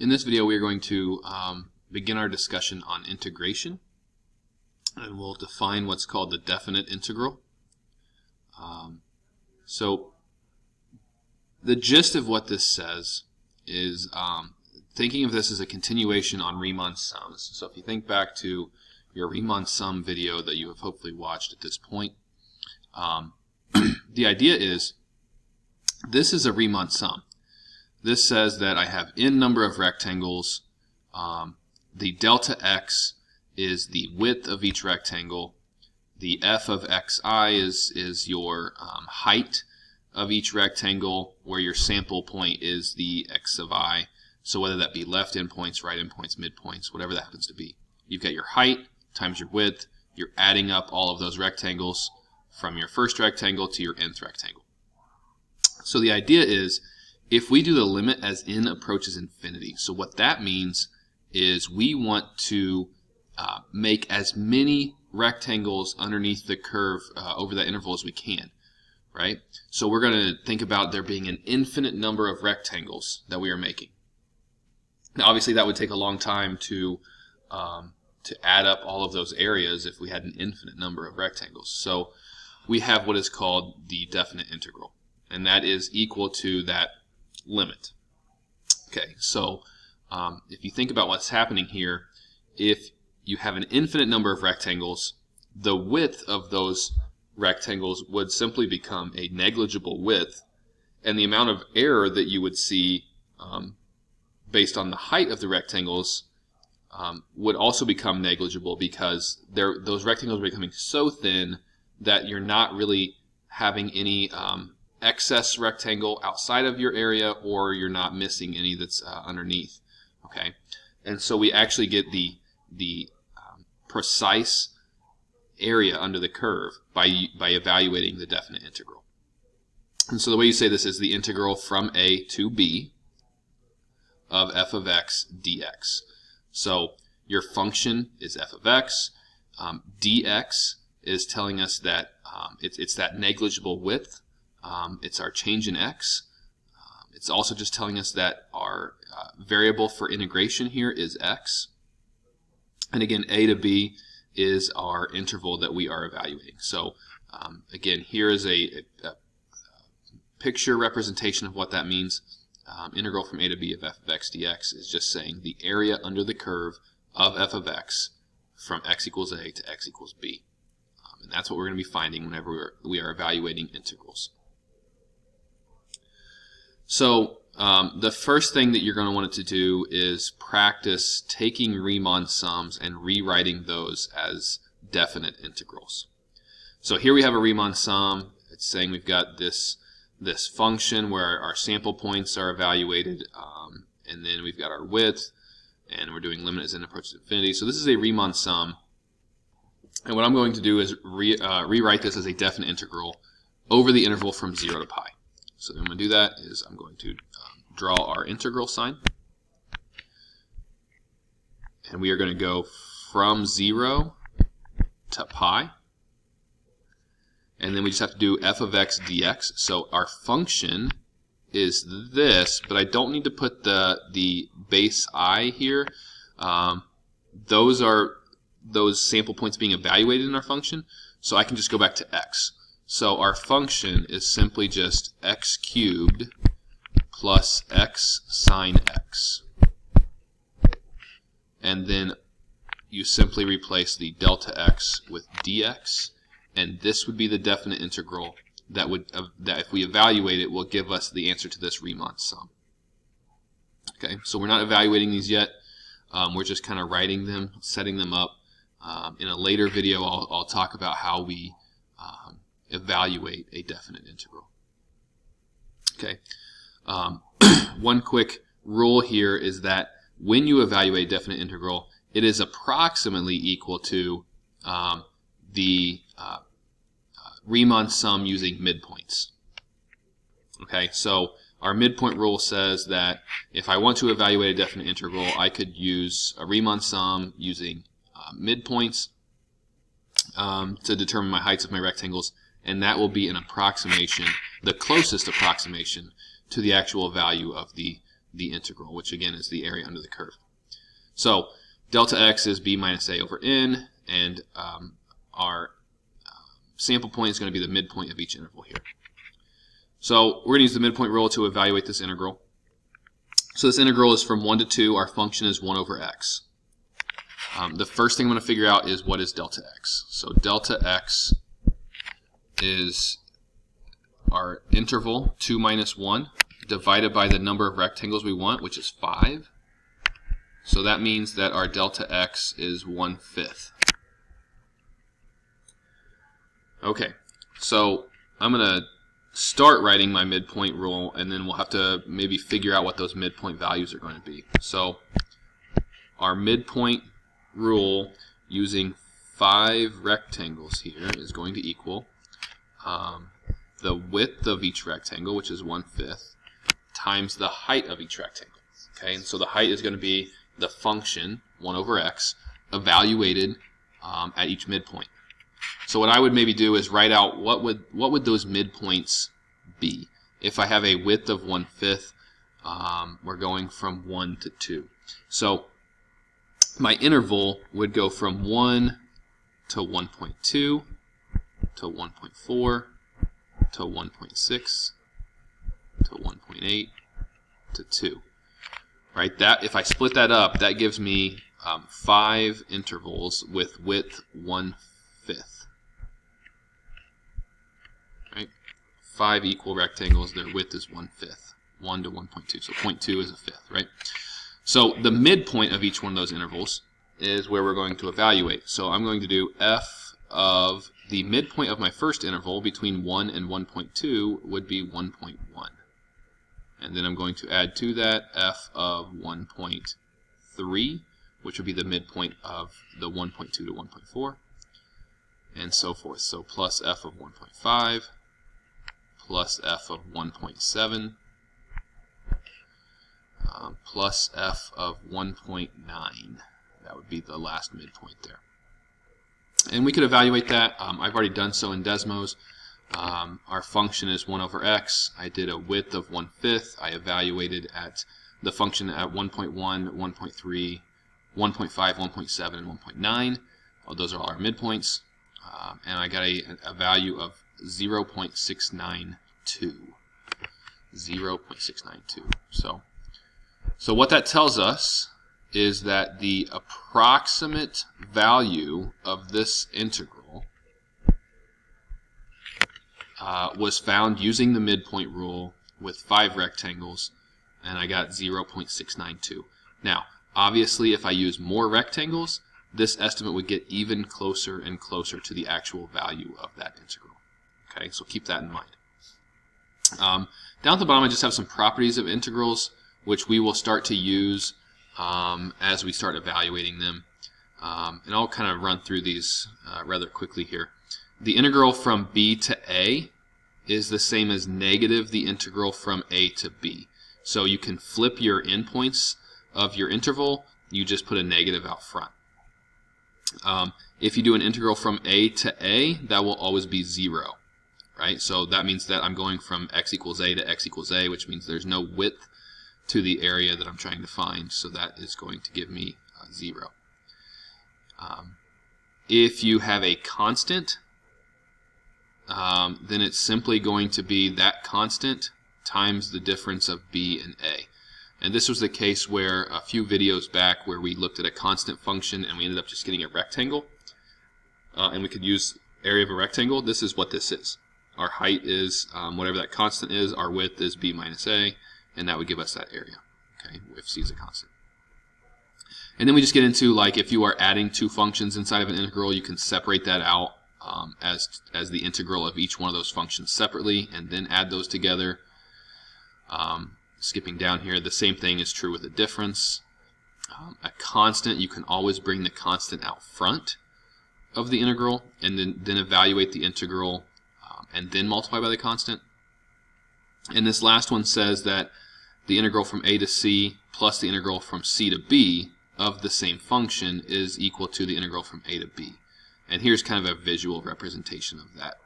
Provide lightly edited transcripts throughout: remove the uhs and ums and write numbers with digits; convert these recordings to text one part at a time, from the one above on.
In this video we are going to begin our discussion on integration, and we'll define what's called the definite integral. So the gist of what this says is thinking of this as a continuation on Riemann sums. So if you think back to your Riemann sum video that you have hopefully watched at this point, the idea is this is a Riemann sum. This says that I have n number of rectangles. The delta x is the width of each rectangle. The f of xi is your height of each rectangle, where your sample point is the x of I. So whether that be left endpoints, right endpoints, midpoints, whatever that happens to be. You've got your height times your width. You're adding up all of those rectangles from your first rectangle to your nth rectangle. So the idea is, if we do the limit as n approaches infinity, so what that means is we want to make as many rectangles underneath the curve over that interval as we can, right? So we're going to think about there being an infinite number of rectangles that we are making. Now obviously that would take a long time to add up all of those areas if we had an infinite number of rectangles. So we have what is called the definite integral, and that is equal to that limit. Okay, so if you think about what's happening here, if you have an infinite number of rectangles, the width of those rectangles would simply become a negligible width, and the amount of error that you would see based on the height of the rectangles would also become negligible, because those rectangles are becoming so thin that you're not really having any excess rectangle outside of your area, or you're not missing any that's underneath. Okay, and so we actually get the precise area under the curve by evaluating the definite integral. And so the way you say this is the integral from a to b of f of x dx. So your function is f of x. Dx is telling us that it's that negligible width. It's our change in x. It's also just telling us that our variable for integration here is x. And again, a to b is our interval that we are evaluating. So again, here is a picture representation of what that means. Integral from a to b of f of x dx is just saying the area under the curve of f of x from x equals a to x equals b. And that's what we're going to be finding whenever we are evaluating integrals. So the first thing that you're going to want it to do is practice taking Riemann sums and rewriting those as definite integrals. So here we have a Riemann sum. It's saying we've got this function where our sample points are evaluated, and then we've got our width, and we're doing limit as n approaches infinity. So this is a Riemann sum, and what I'm going to do is rewrite this as a definite integral over the interval from 0 to pi. So I'm going to do that is I'm going to draw our integral sign, and we are going to go from 0 to pi, and then we just have to do f of x dx. So our function is this, but I don't need to put the base I here. Those are those sample points being evaluated in our function, so I can just go back to x. So our function is simply just x cubed plus x sine x. And then you simply replace the delta x with dx, and this would be the definite integral that if we evaluate it will give us the answer to this Riemann sum. Okay, so we're not evaluating these yet. We're just kind of writing them, setting them up. In a later video I'll talk about how we evaluate a definite integral. Okay. One quick rule here is that when you evaluate a definite integral, it is approximately equal to the Riemann sum using midpoints. Okay, so our midpoint rule says that if I want to evaluate a definite integral, I could use a Riemann sum using midpoints to determine my heights of my rectangles, and that will be an approximation, the closest approximation to the actual value of the the integral, which again is the area under the curve. So delta x is b minus a over n, and our sample point is going to be the midpoint of each interval here. So we're going to use the midpoint rule to evaluate this integral. So this integral is from 1 to 2. Our function is 1 over x. The first thing I'm going to figure out is what is delta x. So delta x is our interval 2 minus 1 divided by the number of rectangles we want, which is 5. So that means that our delta x is 1/5. Okay, so I'm going to start writing my midpoint rule, and then we'll have to maybe figure out what those midpoint values are going to be. So our midpoint rule using 5 rectangles here is going to equal the width of each rectangle, which is 1/5, times the height of each rectangle. Okay, and so the height is going to be the function 1 over x evaluated at each midpoint. So what I would maybe do is write out what would those midpoints be. If I have a width of 1/5, we're going from 1 to 2. So my interval would go from 1 to 1.2 to 1.4 to 1.6 to 1.8 to 2. Right? That if I split that up, that gives me 5 intervals with width 1/5. Right? 5 equal rectangles. Their width is 1/5. 1 to 1.2. So 0.2 is a fifth. Right? So the midpoint of each one of those intervals is where we're going to evaluate. So I'm going to do f of the midpoint of my first interval between 1 and 1.2 would be 1.1. And then I'm going to add to that f of 1.3, which would be the midpoint of the 1.2 to 1.4, and so forth. So plus f of 1.5, plus f of 1.7, plus f of 1.9. That would be the last midpoint there. And we could evaluate that. I've already done so in Desmos. Our function is 1 over x. I did a width of 1/5. I evaluated at the function at 1.1, 1.3, 1.5, 1.7, and 1.9. Those are all our midpoints. And I got a value of 0.692. 0.692. So what that tells us is that the approximate value of this integral was found using the midpoint rule with 5 rectangles, and I got 0.692. Now, obviously, if I use more rectangles, this estimate would get even closer and closer to the actual value of that integral. Okay, so keep that in mind. Down at the bottom, I just have some properties of integrals, which we will start to use as we start evaluating them. And I'll kind of run through these rather quickly here. The integral from b to a is the same as negative the integral from a to b. So you can flip your endpoints of your interval, you just put a negative out front. If you do an integral from a to a, that will always be 0. Right? So that means that I'm going from x equals a to x equals a, which means there's no width to the area that I'm trying to find, so that is going to give me 0. If you have a constant, then it's simply going to be that constant times the difference of b and a. And this was the case where a few videos back where we looked at a constant function and we ended up just getting a rectangle. And we could use area of a rectangle. This is what this is. Our height is whatever that constant is. Our width is b minus a. And that would give us that area, okay, if c is a constant. And then we just get into, like, if you are adding 2 functions inside of an integral, you can separate that out as the integral of each one of those functions separately, and then add those together. Skipping down here, the same thing is true with a difference. A constant, you can always bring the constant out front of the integral, and then evaluate the integral, and then multiply by the constant. And this last one says that the integral from a to c plus the integral from c to b of the same function is equal to the integral from a to b. And here's kind of a visual representation of that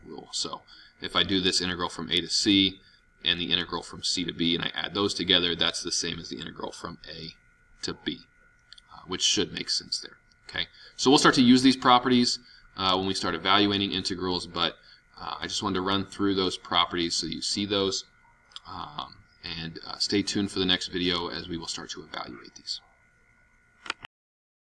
rule. So if I do this integral from a to c, and the integral from c to b, and I add those together, that's the same as the integral from a to b, which should make sense there. Okay, so we'll start to use these properties when we start evaluating integrals, but I just wanted to run through those properties so you see those, and stay tuned for the next video as we will start to evaluate these.